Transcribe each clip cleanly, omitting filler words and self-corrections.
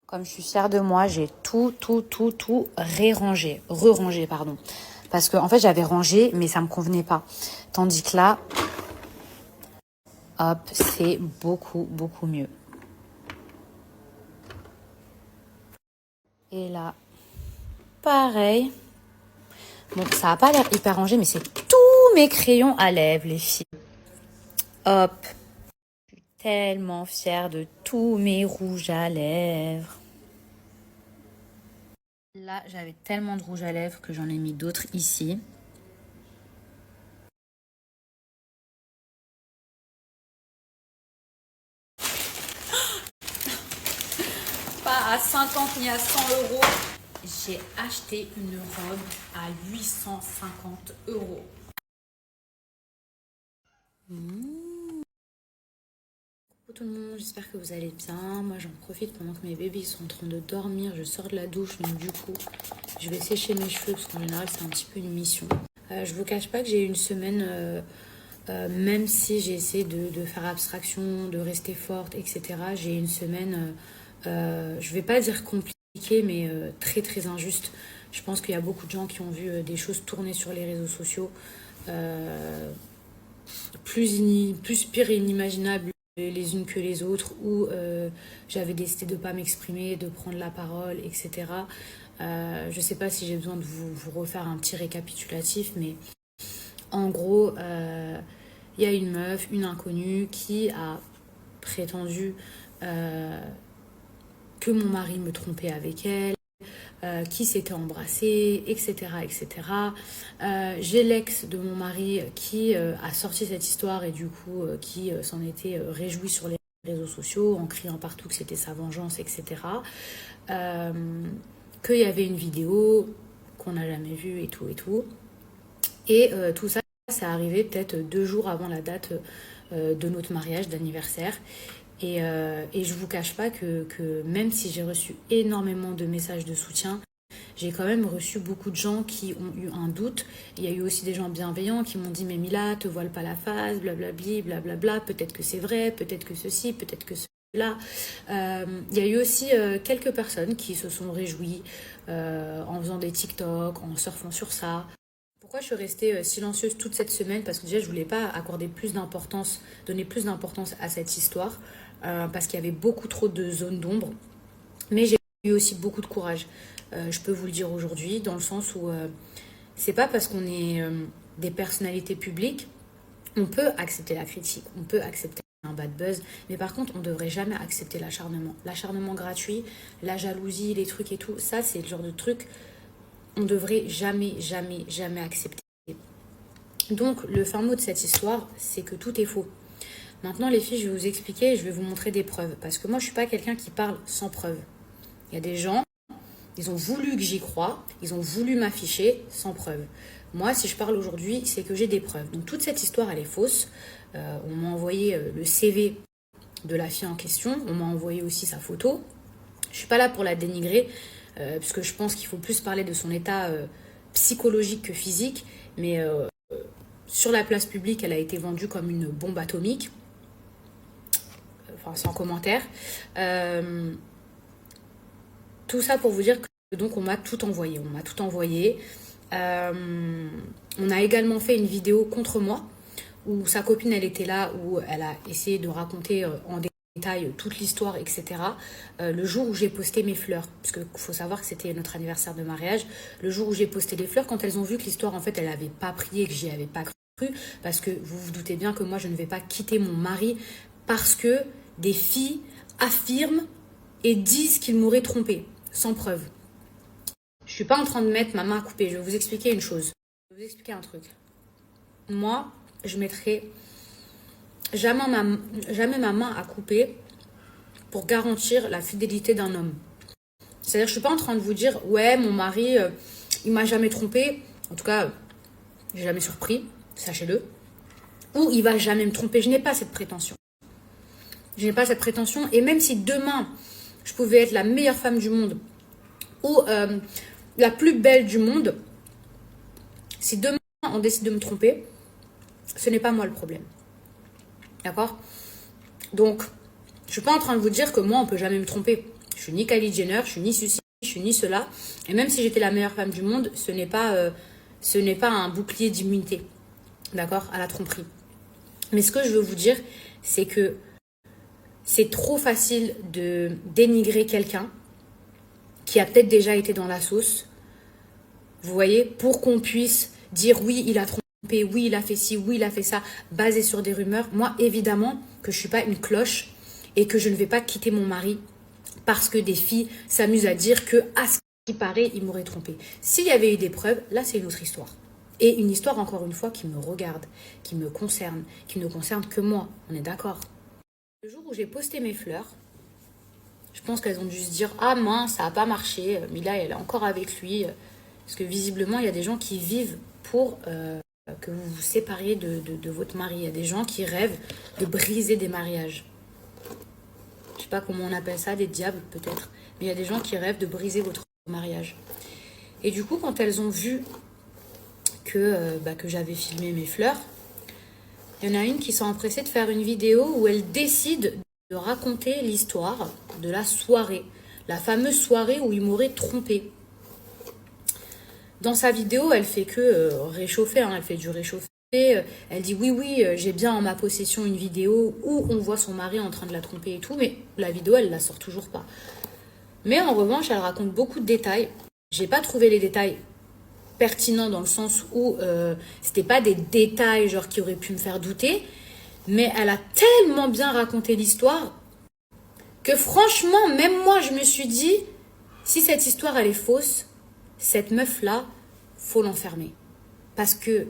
Comme je suis fière de moi, j'ai tout re-rangé, pardon. Parce que en fait, j'avais rangé, mais ça me convenait pas. Tandis que là, hop, c'est beaucoup mieux. Et là, pareil. Bon, ça a pas l'air hyper rangé, mais c'est tous mes crayons à lèvres, les filles. Hop. Je suis tellement fière de tous mes rouges à lèvres. Là, j'avais tellement de rouge à lèvres que j'en ai mis d'autres ici. Pas à 50 ni à 100 euros. J'ai acheté une robe à 850 euros. Coucou tout le monde, j'espère que vous allez bien. Moi j'en profite pendant que mes bébés sont en train de dormir. Je sors de la douche, donc du coup je vais sécher mes cheveux parce qu'en général c'est un petit peu une mission. Je vous cache pas que j'ai eu une semaine, même si j'ai essayé de faire abstraction, de rester forte, etc. J'ai eu une semaine, je vais pas dire compliquée, mais très injuste. Je pense qu'il y a beaucoup de gens qui ont vu des choses tourner sur les réseaux sociaux, plus pires et inimaginables les unes que les autres, où j'avais décidé de ne pas m'exprimer, de prendre la parole, etc. Je ne sais pas si j'ai besoin de vous refaire un petit récapitulatif, mais en gros, il y a une meuf, une inconnue, qui a prétendu que mon mari me trompait avec elle, qui s'était embrassé, etc. J'ai l'ex de mon mari qui a sorti cette histoire et du coup qui s'en était réjoui sur les réseaux sociaux en criant partout que c'était sa vengeance, etc. Qu'il y avait une vidéo qu'on n'a jamais vue et tout. Et tout ça, c'est arrivé peut-être 2 jours avant la date de notre mariage, d'anniversaire. Et je vous cache pas que même si j'ai reçu énormément de messages de soutien, j'ai quand même reçu beaucoup de gens qui ont eu un doute. Il y a eu aussi des gens bienveillants qui m'ont dit « Mais Mila, te voile pas la face, blablabli, blablabla, peut-être que c'est vrai, peut-être que ceci, peut-être que cela. » Il y a eu aussi quelques personnes qui se sont réjouies en faisant des TikTok, en surfant sur ça. Pourquoi je suis restée silencieuse toute cette semaine? Parce que déjà, je voulais pas accorder donner plus d'importance à cette histoire, parce qu'il y avait beaucoup trop de zones d'ombre. Mais j'ai eu aussi beaucoup de courage. Je peux vous le dire aujourd'hui, dans le sens où c'est pas parce qu'on est des personnalités publiques, on peut accepter la critique, on peut accepter un bad buzz, mais par contre, on ne devrait jamais accepter l'acharnement. L'acharnement gratuit, la jalousie, les trucs et tout, ça, c'est le genre de truc on devrait jamais accepter. Donc, le fin mot de cette histoire, c'est que tout est faux. Maintenant, les filles, je vais vous expliquer et je vais vous montrer des preuves. Parce que moi, je ne suis pas quelqu'un qui parle sans preuve. Il y a des gens, ils ont voulu que j'y croie, ils ont voulu m'afficher sans preuve. Moi, si je parle aujourd'hui, c'est que j'ai des preuves. Donc, toute cette histoire, elle est fausse. On m'a envoyé le CV de la fille en question. On m'a envoyé aussi sa photo. Je ne suis pas là pour la dénigrer, puisque je pense qu'il faut plus parler de son état psychologique que physique. Mais sur la place publique, elle a été vendue comme une bombe atomique. Enfin, sans commentaire. Tout ça pour vous dire que donc on m'a tout envoyé. On a également fait une vidéo contre moi, où sa copine, elle était là, où elle a essayé de raconter en détail toute l'histoire, etc. Le jour où j'ai posté mes fleurs, parce qu'il faut savoir que c'était notre anniversaire de mariage, le jour où j'ai posté les fleurs, quand elles ont vu que l'histoire, en fait, elle n'avait pas pris et que j'y avais pas cru, parce que vous vous doutez bien que moi, je ne vais pas quitter mon mari parce que des filles affirment et disent qu'il m'aurait trompée, sans preuve. Je suis pas en train de mettre ma main à couper, je vais vous expliquer une chose. Je vais vous expliquer un truc. Moi, je mettrai jamais ma main à couper pour garantir la fidélité d'un homme. C'est-à-dire, je suis pas en train de vous dire, ouais, mon mari, il m'a jamais trompé. En tout cas, j'ai jamais surpris, sachez-le. Ou il va jamais me tromper. Je n'ai pas cette prétention. Et même si demain, je pouvais être la meilleure femme du monde ou la plus belle du monde, si demain on décide de me tromper, ce n'est pas moi le problème. D'accord? Donc, je suis pas en train de vous dire que moi, on peut jamais me tromper. Je suis ni Kylie Jenner, je suis ni ceci, je suis ni cela. Et même si j'étais la meilleure femme du monde, ce n'est pas un bouclier d'immunité, d'accord, à la tromperie. Mais ce que je veux vous dire, c'est que c'est trop facile de dénigrer quelqu'un qui a peut-être déjà été dans la sauce, vous voyez, pour qu'on puisse dire oui, il a trompé, oui, il a fait ci, oui, il a fait ça, basé sur des rumeurs. Moi, évidemment, que je ne suis pas une cloche et que je ne vais pas quitter mon mari parce que des filles s'amusent à dire que, à ce qui paraît, il m'aurait trompé. S'il y avait eu des preuves, là, c'est une autre histoire. Et une histoire, encore une fois, qui me regarde, qui me concerne, qui ne concerne que moi. On est d'accord. Le jour où j'ai posté mes fleurs, je pense qu'elles ont dû se dire « Ah mince, ça n'a pas marché, Mila, elle est encore avec lui. » Parce que visiblement, il y a des gens qui vivent pour que vous vous sépariez de votre mari. Il y a des gens qui rêvent de briser des mariages. Je ne sais pas comment on appelle ça, des diables peut-être. Mais il y a des gens qui rêvent de briser votre mariage. Et du coup, quand elles ont vu que j'avais filmé mes fleurs, il y en a une qui s'est empressée de faire une vidéo où elle décide de raconter l'histoire de la soirée. La fameuse soirée où il m'aurait trompée. Dans sa vidéo, elle fait que réchauffer, elle fait du réchauffé. Elle dit oui, j'ai bien en ma possession une vidéo où on voit son mari en train de la tromper et tout, mais la vidéo, elle la sort toujours pas. Mais en revanche, elle raconte beaucoup de détails. J'ai pas trouvé les détails pertinents dans le sens où c'était pas des détails genre qui auraient pu me faire douter, mais elle a tellement bien raconté l'histoire que franchement, même moi, je me suis dit, si cette histoire elle est fausse, cette meuf-là, faut l'enfermer. Parce que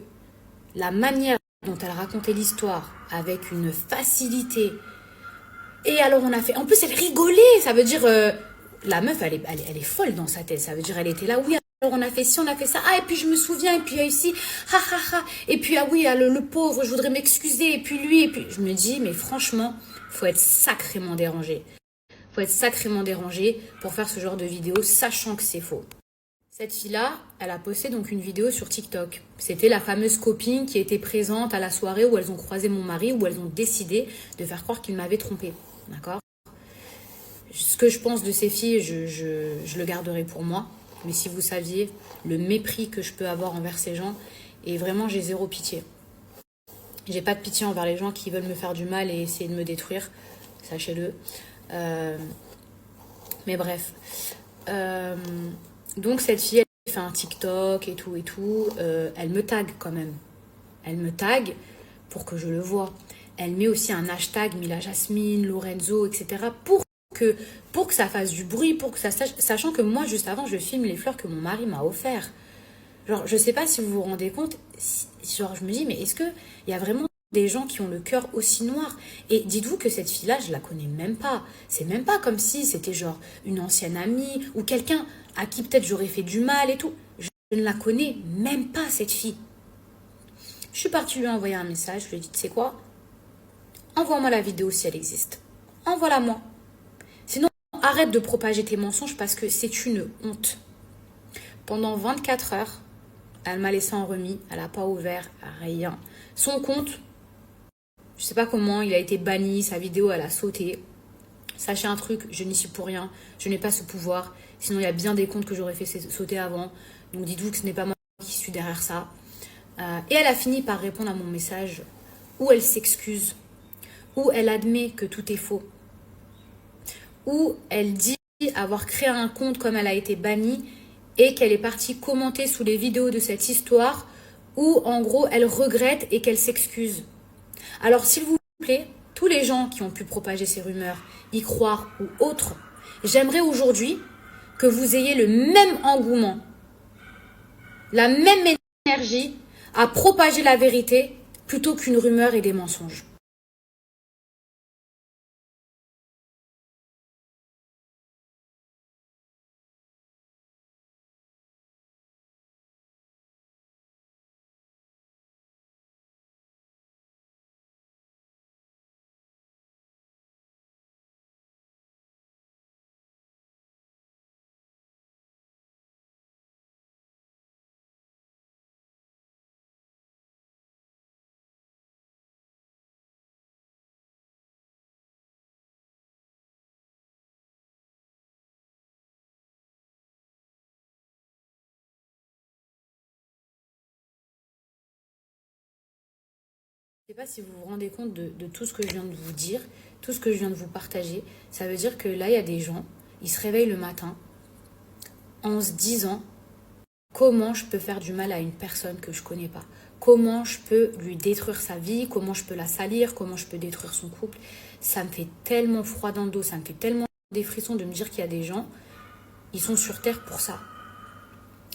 la manière dont elle racontait l'histoire avec une facilité. Et alors on a fait... En plus, elle rigolait. Ça veut dire... la meuf, elle est folle dans sa tête. Ça veut dire, elle était là, oui, alors on a fait ci, on a fait ça. Ah, et puis je me souviens, et puis ici, ha, ha, ha. Et puis, ah oui, le pauvre, je voudrais m'excuser. Et puis lui, et puis... Je me dis, mais franchement, faut être sacrément dérangé. Faut être sacrément dérangé pour faire ce genre de vidéo, sachant que c'est faux. Cette fille-là, elle a posté donc une vidéo sur TikTok. C'était la fameuse copine qui était présente à la soirée où elles ont croisé mon mari, où elles ont décidé de faire croire qu'il m'avait trompée. D'accord ? Ce que je pense de ces filles, je le garderai pour moi. Mais si vous saviez le mépris que je peux avoir envers ces gens, et vraiment j'ai zéro pitié. J'ai pas de pitié envers les gens qui veulent me faire du mal et essayer de me détruire. Sachez-le. Mais bref. Donc cette fille, elle fait un TikTok et tout. Elle me tag quand même. Elle me tag pour que je le vois. Elle met aussi un hashtag Mila Jasmine, Lorenzo, etc. Pour que ça fasse du bruit, pour que ça sache, sachant que moi, juste avant, je filme les fleurs que mon mari m'a offert. Genre, je sais pas si vous vous rendez compte, genre, je me dis, mais est-ce qu'il y a vraiment des gens qui ont le cœur aussi noir? Et dites-vous que cette fille-là, je la connais même pas. C'est même pas comme si c'était genre une ancienne amie ou quelqu'un à qui peut-être j'aurais fait du mal et tout. Je ne la connais même pas, cette fille. Je suis partie lui envoyer un message, je lui ai dit, tu sais quoi? Envoie-moi la vidéo si elle existe. Envoie-la moi. Sinon, arrête de propager tes mensonges parce que c'est une honte. Pendant 24 heures, elle m'a laissé en remis. Elle n'a pas ouvert rien. Son compte, je sais pas comment, il a été banni. Sa vidéo, elle a sauté. Sachez un truc, je n'y suis pour rien. Je n'ai pas ce pouvoir. Sinon, il y a bien des comptes que j'aurais fait sauter avant. Donc, dites-vous que ce n'est pas moi qui suis derrière ça. Et elle a fini par répondre à mon message où elle s'excuse, où elle admet que tout est faux, où elle dit avoir créé un compte comme elle a été bannie et qu'elle est partie commenter sous les vidéos de cette histoire où en gros elle regrette et qu'elle s'excuse. Alors s'il vous plaît, tous les gens qui ont pu propager ces rumeurs, y croire ou autres, j'aimerais aujourd'hui que vous ayez le même engouement, la même énergie à propager la vérité plutôt qu'une rumeur et des mensonges. Je ne sais pas si vous vous rendez compte de tout ce que je viens de vous dire, tout ce que je viens de vous partager. Ça veut dire que là, il y a des gens, ils se réveillent le matin en se disant comment je peux faire du mal à une personne que je ne connais pas. Comment je peux lui détruire sa vie, comment je peux la salir, comment je peux détruire son couple. Ça me fait tellement froid dans le dos, ça me fait tellement des frissons de me dire qu'il y a des gens, ils sont sur Terre pour ça.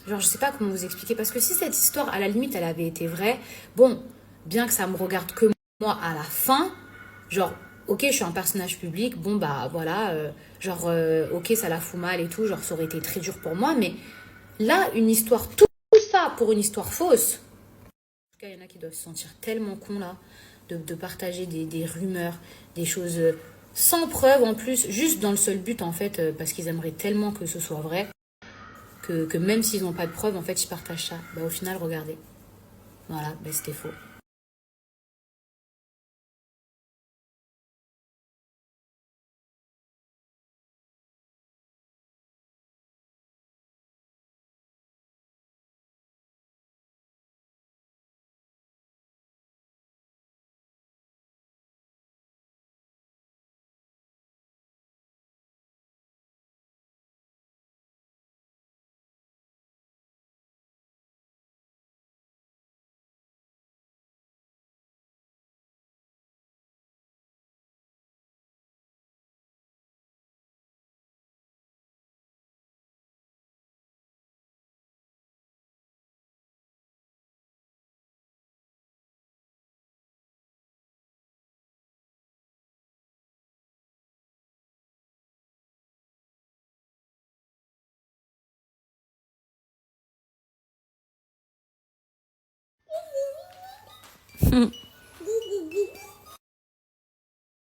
Genre, je sais pas comment vous expliquer, parce que si cette histoire, à la limite, elle avait été vraie, bon, bien que ça me regarde que moi à la fin, genre, ok, je suis un personnage public, bon, bah voilà, ok, ça la fout mal et tout, genre, ça aurait été très dur pour moi, mais là, une histoire, tout ça pour une histoire fausse. En tout cas, il y en a qui doivent se sentir tellement cons, là, de partager des rumeurs, des choses sans preuve en plus, juste dans le seul but, en fait, parce qu'ils aimeraient tellement que ce soit vrai que même s'ils n'ont pas de preuves, en fait, ils partagent ça. Bah, au final, regardez. Voilà, bah, c'était faux.